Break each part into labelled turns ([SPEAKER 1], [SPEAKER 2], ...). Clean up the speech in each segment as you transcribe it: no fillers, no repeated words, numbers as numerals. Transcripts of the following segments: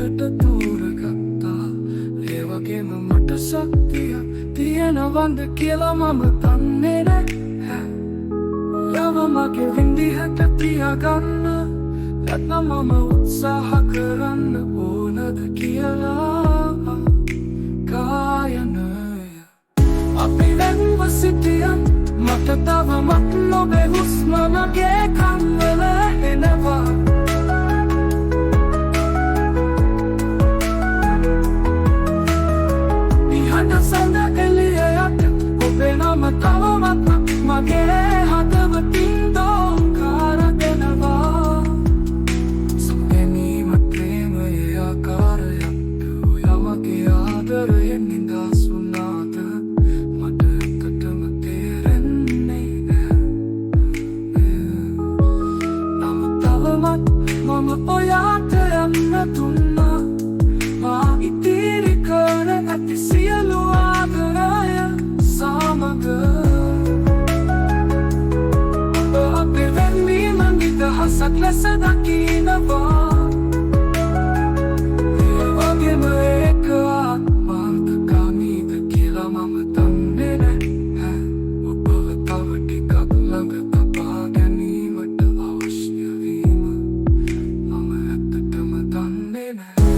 [SPEAKER 1] මටට තෝරගත්තා ඒ වගේම මට ශක්තිය තියෙනවද කියලා මම දන්නේ නැහැ යව මගේ විඳිහට තියාගන්න නැත්නම් මම උත්සාහ කරන්න ඕනද කියලා ගායනය අපි වෙන්ව සිටියන් මට තවමත් නොබේ හුස්ම මගේ කන්වල එනවා සඳ එළියට ඔබේ නම තවමත් මගේ හදවතින් දෝංකාර දෙනවා සම්පැනීම ප්‍රේමයේ ආකාරයක් ඔයා මගේ ආදරයෙන් නිදහස් වුණාද මට ඇත්තටම තේරෙන්නේ නැහැ නම තවමත් මම ඔයාට යන්න දුන්නා මා ඉතිරි කර ඇති සියලු ආදරය සමග අපේ වෙන්වීම නිදහසක් ලෙස දකිනවා ඒ වගේම ඒක ආත්මාර්ථකාමීද කියලා මම දන්නේ නැහැ ඔබව තව ටිකක් ළඟ තබා ගැනීමට අවශ්‍ය වීම මම ඇත්තටම දන්නේ නැහැ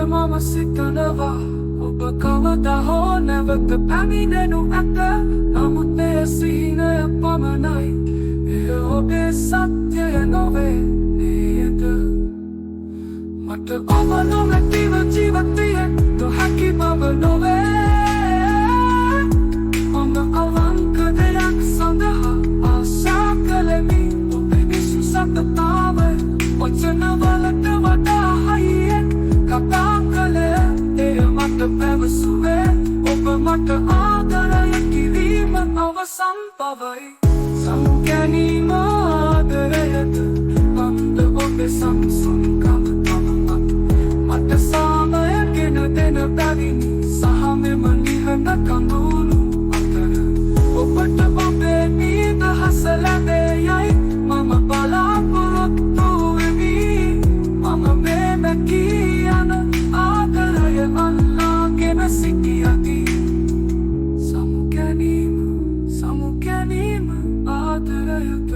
[SPEAKER 1] මම සිතනවා ඔබ කවදා හෝ නැවත පැමිණෙනු ඇත නමුත් එය සිහිනය පමණයි එය ඔබේ සත්‍යය නොවේ නේද මට ඔබ නොමැතිව ජීවිතයේ නොහැකි බව නොවේ මම අවංක දෙයක් සඳහා ආශා කළෙමි ඔබේ විශ්වාසතාවය වචනවලට වඩා හයියෙන් කතා කළේ එය මට පැවසුවේ ඔබ මට ආදරය කිරීම අවසන් බවයි සමුගැනීම ආදරයද මන්ද ඔබේ සම්සුන්කම තවමත් මට සාමයගෙන දෙන බැවිනි සහ මෙම නිහඬ කඳුළු අතර ඔබට ඔබේ නිදහස ලැබේයයි මම බලාපොරොත්තු වෙමි මම මේ මැකී යන ආදරය අල්ලාගෙන සිටියදී සමුගැනීම ආදරයද